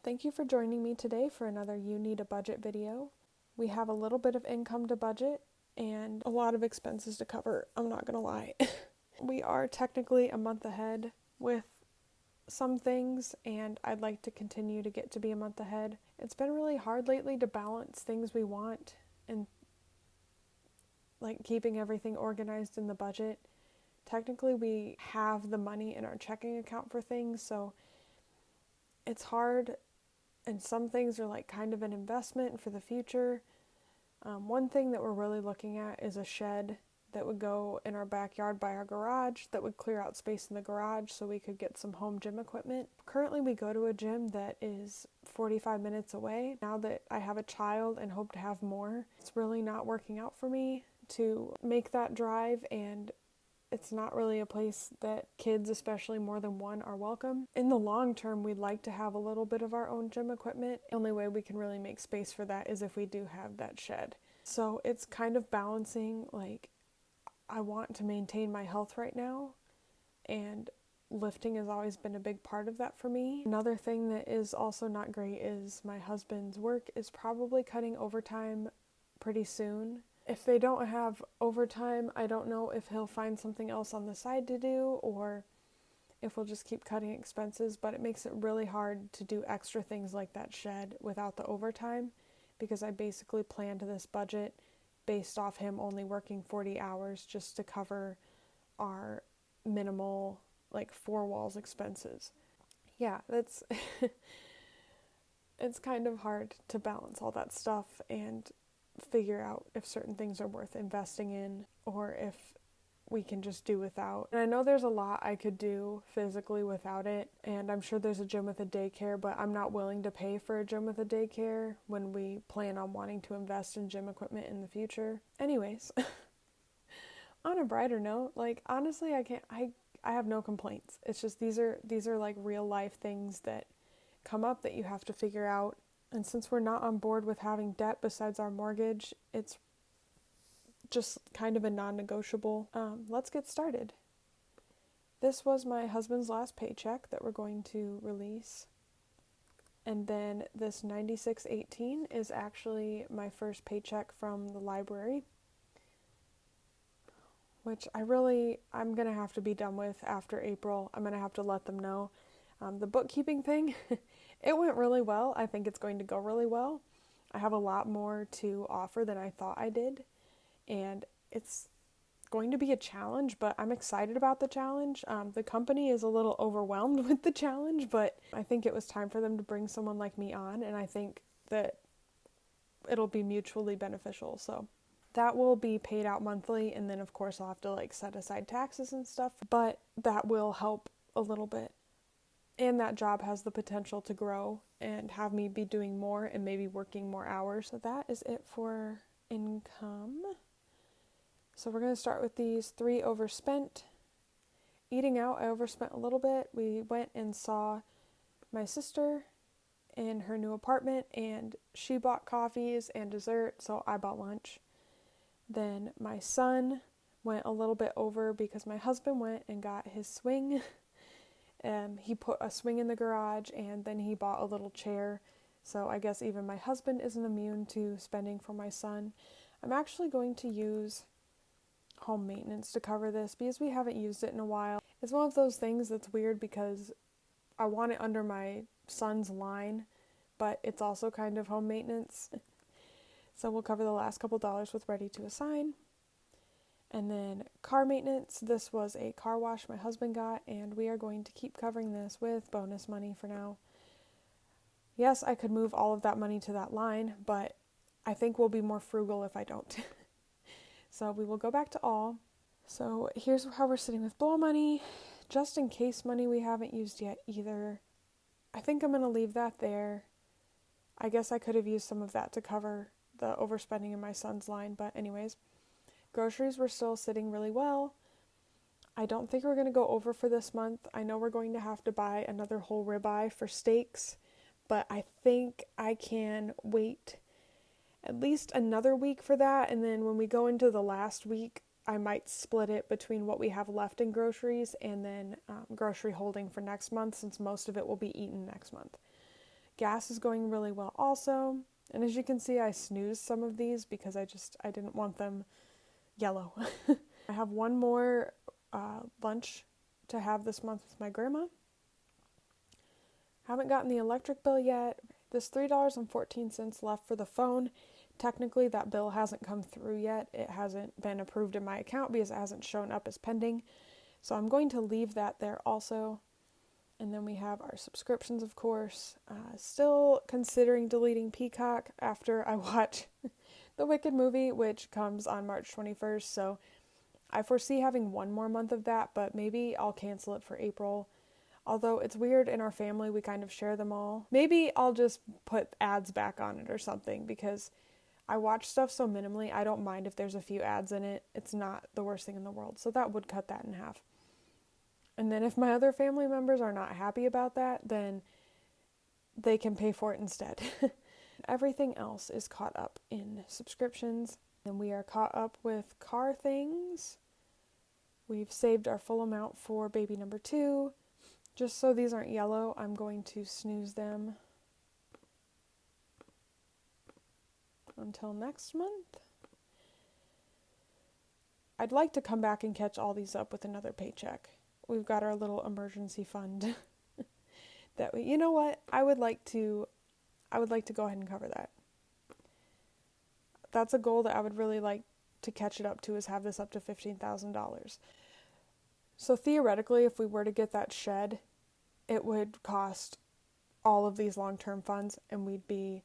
Thank you for joining me today for another You Need a Budget video. We have a little bit of income to budget and a lot of expenses to cover, I'm not gonna lie. We are technically a month ahead with some things, and I'd like to continue to get to be a month ahead. It's been really hard lately to balance things we want and like keeping everything organized in the budget. Technically, we have the money in our checking account for things, so it's hard, and some things are like kind of an investment for the future. One thing that we're really looking at is a shed that would go in our backyard by our garage that would clear out space in the garage so we could get some home gym equipment. Currently we go to a gym that is 45 minutes away. Now that I have a child and hope to have more, it's really not working out for me to make that drive, and it's not really a place that kids, especially more than one, are welcome. In the long term, we'd like to have a little bit of our own gym equipment. The only way we can really make space for that is if we do have that shed. So it's kind of balancing, like, I want to maintain my health right now, and lifting has always been a big part of that for me. Another thing that is also not great is my husband's work is probably cutting overtime pretty soon. If they don't have overtime, I don't know if he'll find something else on the side to do or if we'll just keep cutting expenses, but it makes it really hard to do extra things like that shed without the overtime, because I basically planned this budget based off him only working 40 hours just to cover our minimal, like, four walls expenses. Yeah, that's it's kind of hard to balance all that stuff and figure out if certain things are worth investing in or if we can just do without. And I know there's a lot I could do physically without it, and I'm sure there's a gym with a daycare, but I'm not willing to pay for a gym with a daycare when we plan on wanting to invest in gym equipment in the future. Anyways, on a brighter note, like, honestly, I have no complaints. It's just these are like real life things that come up that you have to figure out. And since we're not on board with having debt besides our mortgage, it's just kind of a non-negotiable. Let's get started. This was my husband's last paycheck that we're going to release. And then this $96.18 is actually my first paycheck from the library, which I'm going to have to be done with after April. I'm going to have to let them know. The bookkeeping thing, it went really well. I think it's going to go really well. I have a lot more to offer than I thought I did, and it's going to be a challenge, but I'm excited about the challenge. The company is a little overwhelmed with the challenge, but I think it was time for them to bring someone like me on, and I think that it'll be mutually beneficial. So that will be paid out monthly, and then of course I'll have to like set aside taxes and stuff, but that will help a little bit. And that job has the potential to grow and have me be doing more and maybe working more hours. So that is it for income. So we're going to start with these 3 overspent. Eating out, I overspent a little bit. We went and saw my sister in her new apartment, and she bought coffees and dessert, so I bought lunch. Then my son went a little bit over because my husband went and got his swing. He put a swing in the garage, and then he bought a little chair. So I guess even my husband isn't immune to spending for my son. I'm actually going to use home maintenance to cover this because we haven't used it in a while. It's one of those things that's weird because I want it under my son's line, but it's also kind of home maintenance. So we'll cover the last couple dollars with ready to assign. And then car maintenance, this was a car wash my husband got, and we are going to keep covering this with bonus money for now. Yes, I could move all of that money to that line, but I think we'll be more frugal if I don't. So we will go back to all. So here's how we're sitting with blow money. Just in case money we haven't used yet either. I think I'm going to leave that there. I guess I could have used some of that to cover the overspending in my son's line, but anyways. Groceries were still sitting really well. I don't think we're going to go over for this month. I know we're going to have to buy another whole ribeye for steaks, but I think I can wait at least another week for that, and then when we go into the last week, I might split it between what we have left in groceries and then grocery holding for next month, since most of it will be eaten next month. Gas is going really well also. And as you can see, I snoozed some of these because I didn't want them yellow. I have one more lunch to have this month with my grandma. Haven't gotten the electric bill yet. There's $3.14 left for the phone. Technically, that bill hasn't come through yet. It hasn't been approved in my account because it hasn't shown up as pending. So I'm going to leave that there also. And then we have our subscriptions, of course. Still considering deleting Peacock after I watch the Wicked movie, which comes on March 21st. So I foresee having one more month of that, but maybe I'll cancel it for April. Although it's weird, in our family, we kind of share them all. Maybe I'll just put ads back on it or something, because I watch stuff so minimally, I don't mind if there's a few ads in it. It's not the worst thing in the world. So that would cut that in half. And then if my other family members are not happy about that, then they can pay for it instead. Everything else is caught up in subscriptions. And we are caught up with car things. We've saved our full amount for baby number 2. Just so these aren't yellow, I'm going to snooze them until next month. I'd like to come back and catch all these up with another paycheck. We've got our little emergency fund that we, you know what? I would like to go ahead and cover that. That's a goal that I would really like to catch it up to, is have this up to $15,000. So theoretically, if we were to get that shed, it would cost all of these long-term funds, and we'd be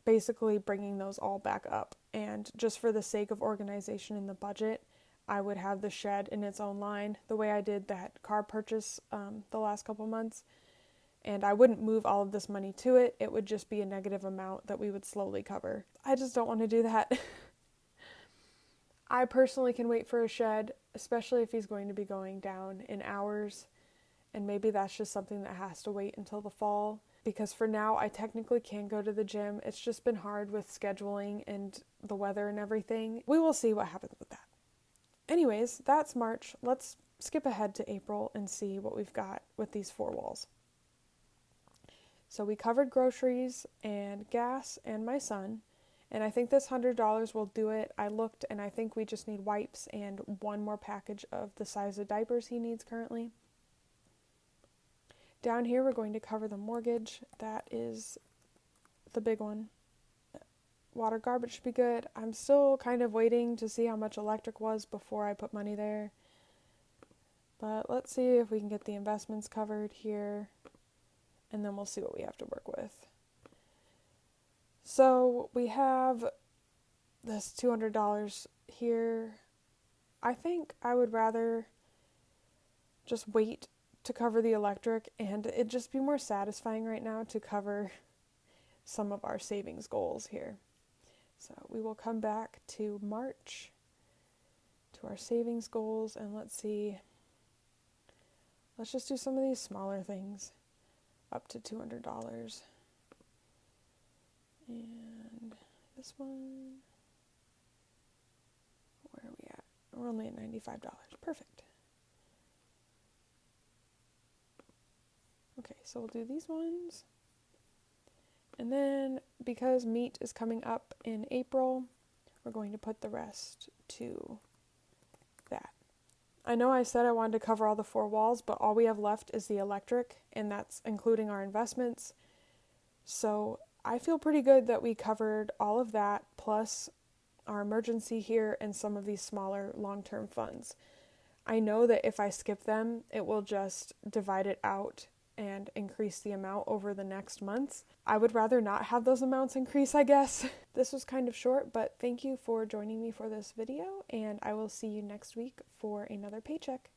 basically bringing those all back up. And just for the sake of organization in the budget, I would have the shed in its own line, the way I did that car purchase the last couple months. And I wouldn't move all of this money to it. It would just be a negative amount that we would slowly cover. I just don't want to do that. I personally can wait for a shed, especially if he's going to be going down in hours. And maybe that's just something that has to wait until the fall. Because for now, I technically can go to the gym. It's just been hard with scheduling and the weather and everything. We will see what happens with that. Anyways, that's March. Let's skip ahead to April and see what we've got with these 4 walls. So we covered groceries and gas and my son. And I think this $100 will do it. I looked and I think we just need wipes and one more package of the size of diapers he needs currently. Down here, we're going to cover the mortgage. That is the big one. Water, garbage should be good. I'm still kind of waiting to see how much electric was before I put money there. But let's see if we can get the investments covered here. And then we'll see what we have to work with. So we have this $200 here. I think I would rather just wait to cover the electric, and it'd just be more satisfying right now to cover some of our savings goals here. So we will come back to March, to our savings goals, and let's see. Let's just do some of these smaller things up to $200. And this one, where are we at? We're only at $95. Perfect. Okay, so we'll do these ones. And then, because meat is coming up in April, we're going to put the rest to that. I know I said I wanted to cover all the 4 walls, but all we have left is the electric, and that's including our investments. So I feel pretty good that we covered all of that, plus our emergency here and some of these smaller long-term funds. I know that if I skip them, it will just divide it out and increase the amount over the next months. I would rather not have those amounts increase, I guess. This was kind of short, but thank you for joining me for this video, and I will see you next week for another paycheck.